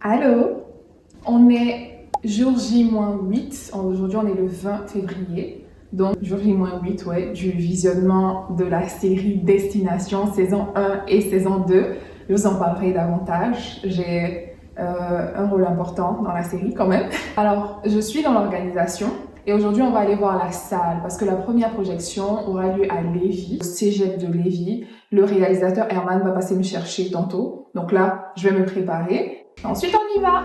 Allô? On est jour J-8. Aujourd'hui, on est le 20 février. Donc, jour J-8, ouais, du visionnement de la série Destination, saison 1 et saison 2. Je vous en parlerai davantage. J'ai un rôle important dans la série quand même. Alors, je suis dans l'organisation. Et aujourd'hui, on va aller voir la salle parce que la première projection aura lieu à Lévis, au cégep de Lévis. Le réalisateur Herman va passer me chercher tantôt. Donc là, je vais me préparer. Ensuite, on y va.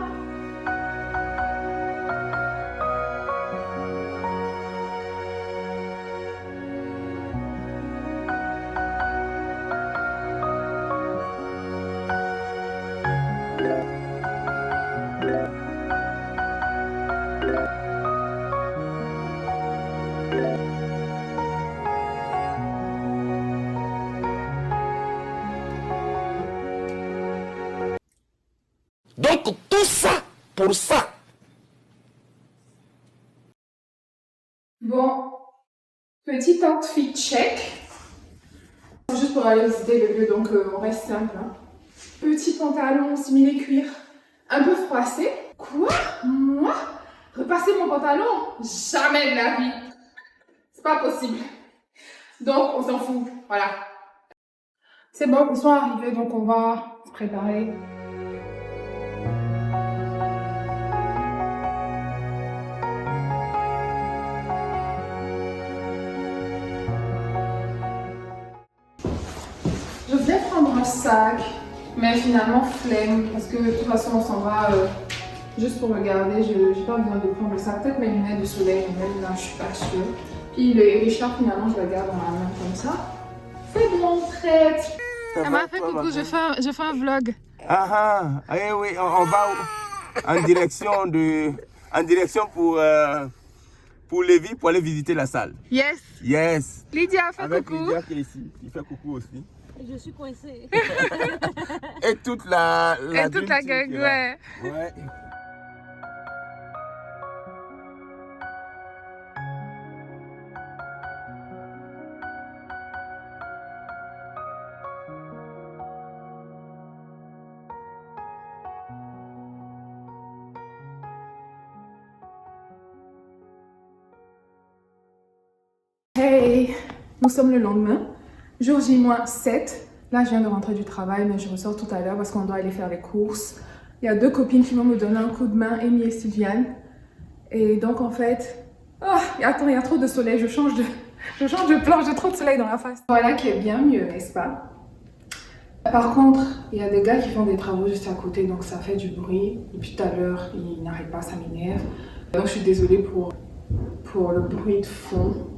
Donc tout ça pour ça. Bon, petit outfit check. Juste pour aller visiter le lieu, donc on reste simple. Hein. Petit pantalon similé cuir, un peu froissé. Quoi? Moi? Repasser mon pantalon? Jamais de la vie. C'est pas possible. Donc on s'en fout, voilà. C'est bon, ils sont arrivés, donc on va se préparer. Je voulais prendre un sac, mais finalement flemme, parce que de toute façon on s'en va juste pour regarder, j'ai pas besoin de prendre le sac, peut-être mes lunettes de soleil, même là je suis pas sûre. Puis les Richard finalement je le garde dans ma main comme ça. C'est bon, traite. Elle m'a fait coucou, je fais un vlog. Ah ah, eh oui, on va en direction pour Lévis pour aller visiter la salle. Yes. Yes. Lydia fait Avec coucou. Lydia qui est ici, qui fait coucou aussi. Je suis coincée. Et toute la Et toute la dream team gang, qui est là. ouais. Ouais. Hey, nous sommes le lendemain, jour J-7. Là, je viens de rentrer du travail, mais je ressors tout à l'heure parce qu'on doit aller faire les courses. Il y a deux copines qui vont me donner un coup de main, Amy et Sylviane. Et donc, en fait, attends, il y a trop de soleil, je change de plan, j'ai trop de soleil dans la face. Voilà qui est bien mieux, n'est-ce pas? Par contre, il y a des gars qui font des travaux juste à côté, donc ça fait du bruit. Depuis tout à l'heure, ils n'arrêtent pas, ça m'énerve. Donc, je suis désolée pour le bruit de fond.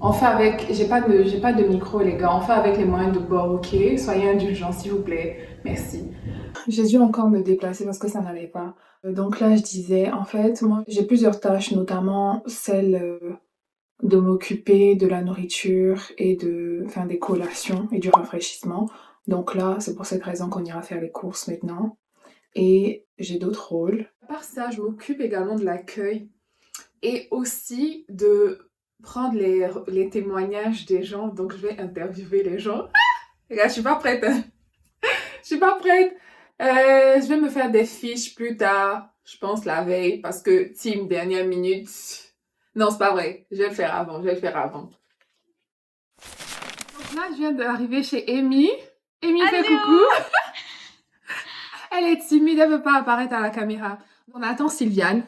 On fait avec, j'ai pas de micro les gars, on fait avec les moyens de bord, ok? Soyez indulgents s'il vous plaît, merci. J'ai dû encore me déplacer parce que ça n'allait pas. Donc là je disais, en fait, moi j'ai plusieurs tâches, notamment celle de m'occuper de la nourriture et des collations et du rafraîchissement. Donc là, c'est pour cette raison qu'on ira faire les courses maintenant. Et j'ai d'autres rôles. À part ça, je m'occupe également de l'accueil et aussi de prendre les témoignages des gens, donc je vais interviewer les gens. Les gars, je suis pas prête. Je suis pas prête. Je vais me faire des fiches plus tard, je pense la veille, parce que team dernière minute. Non, c'est pas vrai. Je vais le faire avant. Donc là, je viens d'arriver chez Amy. Amy fait coucou. Elle est timide, elle veut pas apparaître à la caméra. On attend Sylviane.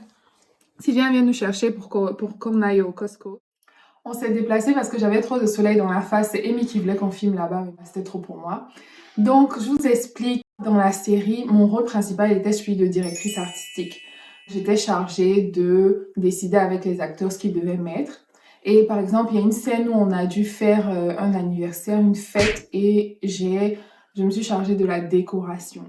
Sylviane vient nous chercher pour qu'on aille au Costco. On s'est déplacé parce que j'avais trop de soleil dans la face. C'est Amy qui voulait qu'on filme là-bas, mais c'était trop pour moi. Donc, je vous explique. Dans la série, mon rôle principal était celui de directrice artistique. J'étais chargée de décider avec les acteurs ce qu'ils devaient mettre. Et par exemple, il y a une scène où on a dû faire un anniversaire, une fête, et je me suis chargée de la décoration.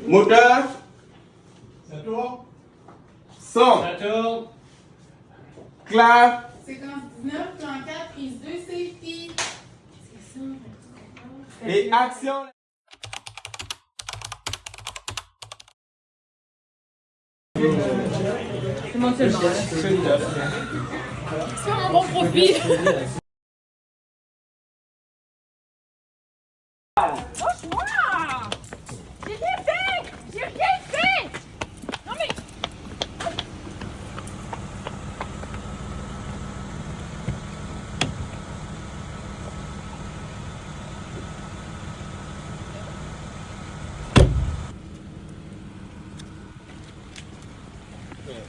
Moteur. Ça tourne. Son. Ça tourne. Clap. 59, 34, prise 2, safety. Qu'est-ce que c'est ça? Et action. Éventuellement. Sur un bon profil. Lâche-moi! J'ai rien fait! J'ai rien fait! Non mais...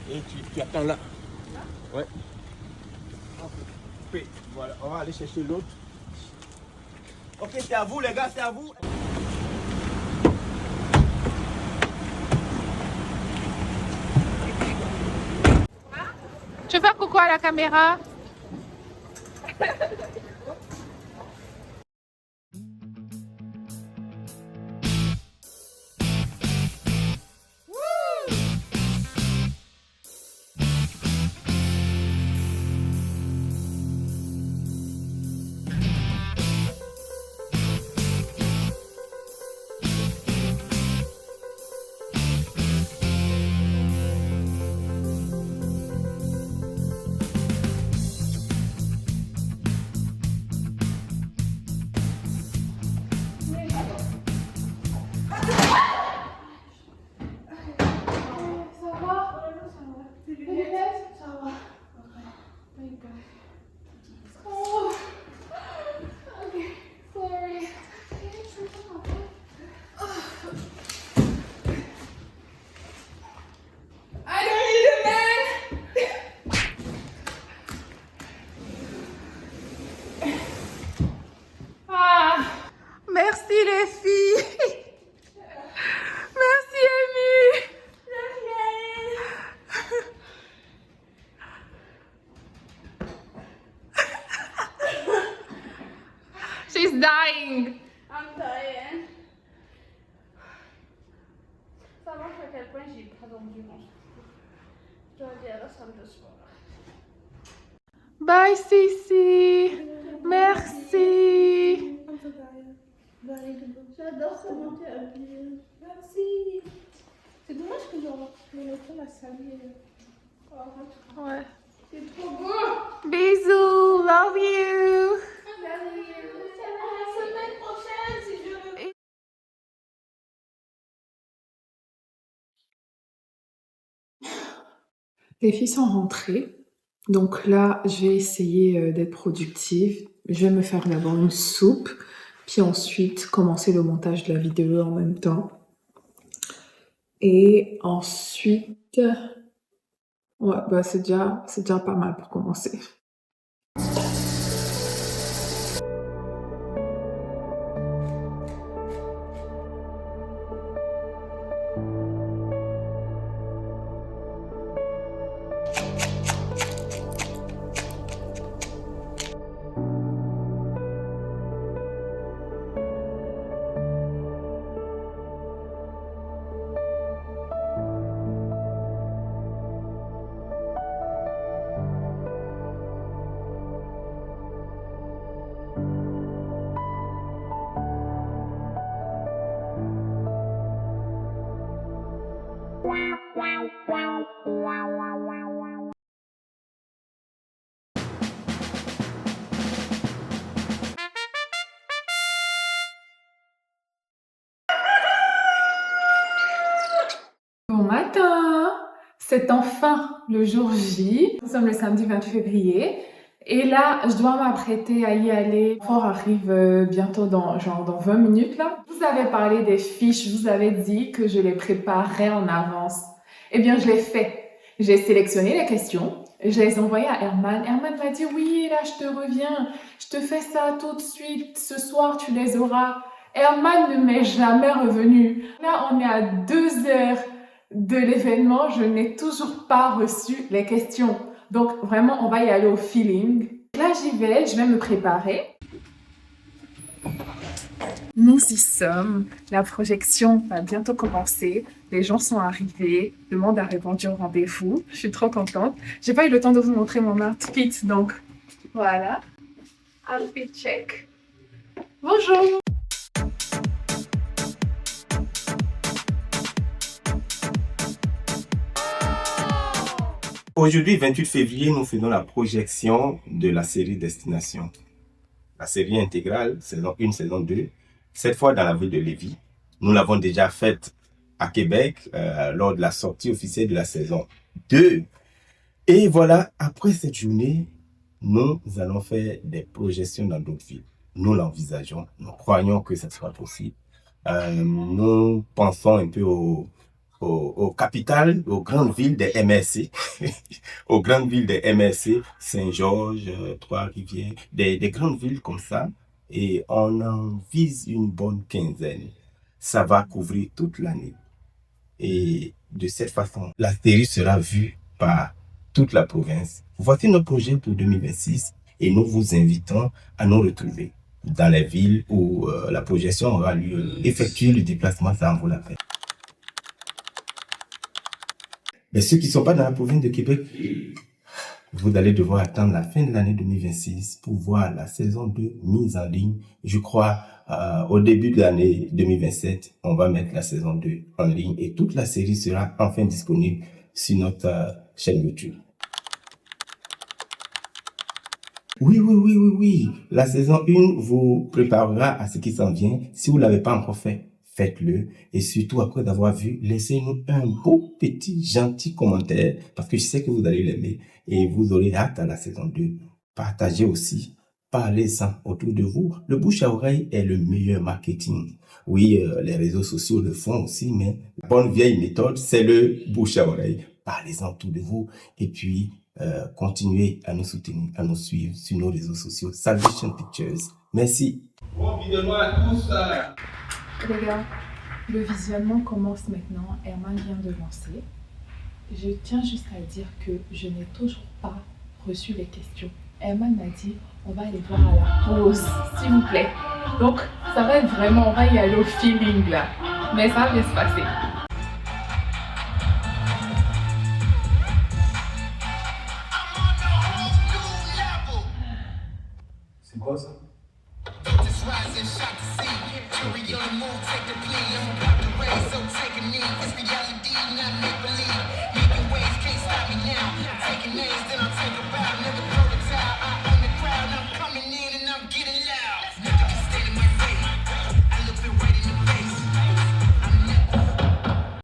Et tu attends là. Ouais. Ok. Voilà, on va aller chercher l'autre. Ok, c'est à vous les gars, c'est à vous. Tu veux faire coucou à la caméra? Merci les filles. Merci Amy. She's dying. I'm dying. Ça marche à quel point j'ai pas dormi mon Je dois aller à la salle de sport. Bye Cici. Merci. J'adore comment tu es habillée. Merci. C'est dommage que genre la salle. Ouais. C'est trop beau. Bisous. Love you. La semaine prochaine si je veux. Les filles sont rentrées. Donc là, je vais essayer d'être productive. Je vais me faire d'abord une soupe, puis ensuite commencer le montage de la vidéo en même temps. Et ensuite, ouais, bah c'est déjà pas mal pour commencer. Bon matin! C'est enfin le jour J. Nous sommes le samedi 28 février. Et là, je dois m'apprêter à y aller. Fort arrive bientôt dans 20 minutes là. Je vous avais parlé des fiches, je vous avais dit que je les préparerais en avance. Eh bien, je l'ai fait. J'ai sélectionné les questions, je les ai envoyées à Herman. Herman m'a dit oui, là je te reviens, je te fais ça tout de suite, ce soir tu les auras. Herman ne m'est jamais revenu. Là, on est à 2 heures de l'événement, je n'ai toujours pas reçu les questions. Donc vraiment, on va y aller au feeling. Là, j'y vais, je vais me préparer. Nous y sommes. La projection va bientôt commencer. Les gens sont arrivés. Le monde a répondu au rendez-vous. Je suis trop contente. J'ai pas eu le temps de vous montrer mon outfit, donc voilà. Outfit check. Bonjour. Aujourd'hui, 28 février, nous faisons la projection de la série Destination. La série intégrale, saison 1, saison 2, cette fois dans la ville de Lévis. Nous l'avons déjà faite à Québec lors de la sortie officielle de la saison 2. Et voilà, après cette journée, nous allons faire des projections dans d'autres villes. Nous l'envisageons, nous croyons que ça sera possible. Nous pensons un peu aux capitales, aux grandes villes des MRC, aux grandes villes des MRC, Saint-Georges, Trois-Rivières, des grandes villes comme ça. Et on en vise une bonne quinzaine. Ça va couvrir toute l'année. Et de cette façon, la série sera vue par toute la province. Voici notre projet pour 2026 et nous vous invitons à nous retrouver dans les villes où la projection aura lieu. Effectuer le déplacement, ça en vaut la peine. Mais ceux qui ne sont pas dans la province de Québec, vous allez devoir attendre la fin de l'année 2026 pour voir la saison 2 mise en ligne. Je crois au début de l'année 2027, on va mettre la saison 2 en ligne et toute la série sera enfin disponible sur notre chaîne YouTube. Oui. La saison 1 vous préparera à ce qui s'en vient. Si vous ne l'avez pas encore fait, faites-le. Et surtout, après avoir vu, laissez-nous un beau, petit, gentil commentaire parce que je sais que vous allez l'aimer et vous aurez hâte à la saison 2. Partagez aussi. Parlez-en autour de vous. Le bouche à oreille est le meilleur marketing. Oui, les réseaux sociaux le font aussi, mais la bonne vieille méthode, c'est le bouche à oreille. Parlez-en autour de vous et puis continuez à nous soutenir, à nous suivre sur nos réseaux sociaux. Salvation Pictures. Merci. Bon visionnement à tous. Les gars, le visionnement commence maintenant. Herman vient de lancer. Je tiens juste à dire que je n'ai toujours pas reçu les questions. Herman m'a dit, on va aller voir à la pause, s'il vous plaît. Donc, ça va être vraiment, on va y aller au feeling là. Mais ça va bien se passer. C'est quoi ça?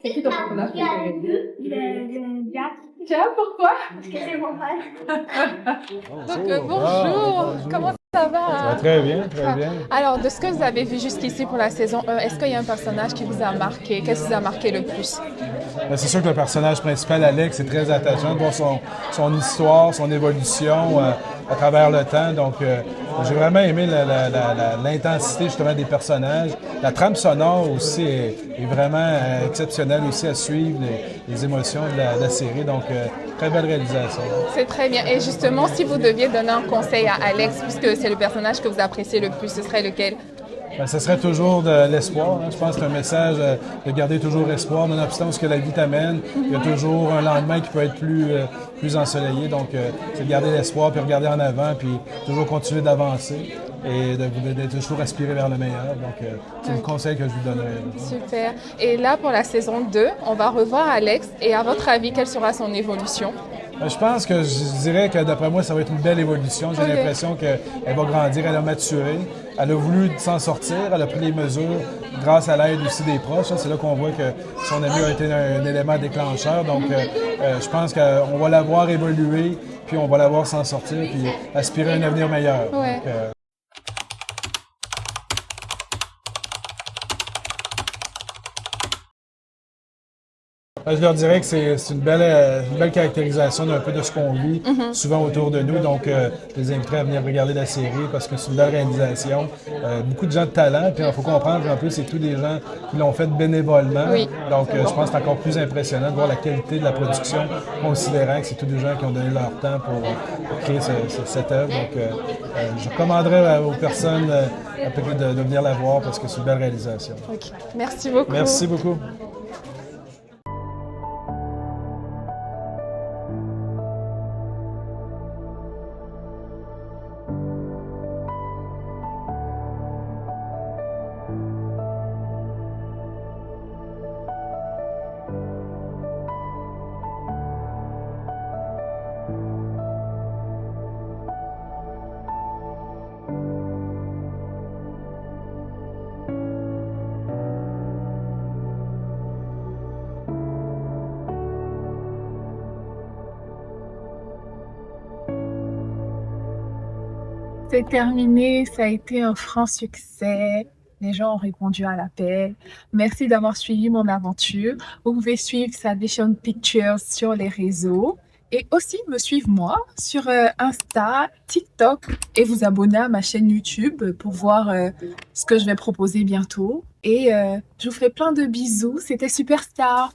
C'est qui ton personnage préféré? Jack, Tiens, pourquoi? parce que c'est mon frère. Donc, bonjour, comment ça va? Ça va très bien, très bien. Alors, de ce que vous avez vu jusqu'ici pour la saison 1, est-ce qu'il y a un personnage qui vous a marqué? Qu'est-ce qui vous a marqué le plus? Ben, c'est sûr que le personnage principal, Alex, c'est très attachant de voir son histoire, son évolution à travers le temps. Donc, j'ai vraiment aimé l'intensité justement des personnages. La trame sonore aussi est vraiment exceptionnelle aussi à suivre les émotions de la série. Donc, très belle réalisation. C'est très bien. Et justement, si vous deviez donner un conseil à Alex, puisque c'est le personnage que vous appréciez le plus, ce serait lequel? Ben, ce serait toujours de l'espoir. Hein. Je pense que c'est un message de garder toujours espoir, nonobstant ce que la vie t'amène. Il y a toujours un lendemain qui peut être plus ensoleillé. Donc, c'est de garder l'espoir, puis regarder en avant, puis toujours continuer d'avancer et de toujours aspirer vers le meilleur. Donc, c'est le conseil que je lui donnerais. Super. Et là, pour la saison 2, on va revoir Alex. Et à votre avis, quelle sera son évolution? Je pense que je dirais que d'après moi, ça va être une belle évolution. J'ai l'impression qu'elle va grandir, elle a maturé. Elle a voulu s'en sortir, elle a pris les mesures grâce à l'aide aussi des proches. C'est là qu'on voit que son ami a été un élément déclencheur. Donc, je pense qu'on va la voir évoluer, puis on va la voir s'en sortir, puis aspirer à un avenir meilleur. Ouais. Donc, je leur dirais que c'est une belle caractérisation d'un peu de ce qu'on vit souvent autour de nous. Donc, je les inviterai à venir regarder la série parce que c'est une belle réalisation. Beaucoup de gens de talent. Puis, il faut comprendre qu'en plus, c'est tous des gens qui l'ont fait bénévolement. Oui. Donc, je pense que c'est encore plus impressionnant de voir la qualité de la production, considérant que c'est tous des gens qui ont donné leur temps pour créer cette œuvre. Donc, je recommanderais aux personnes de venir la voir parce que c'est une belle réalisation. Okay. Merci beaucoup. Merci beaucoup. C'est terminé, ça a été un franc succès. Les gens ont répondu à l'appel. Merci d'avoir suivi mon aventure. Vous pouvez suivre Salvation Pictures sur les réseaux et aussi me suivre moi sur Insta, TikTok et vous abonner à ma chaîne YouTube pour voir ce que je vais proposer bientôt. Et je vous fais plein de bisous. C'était Superstar.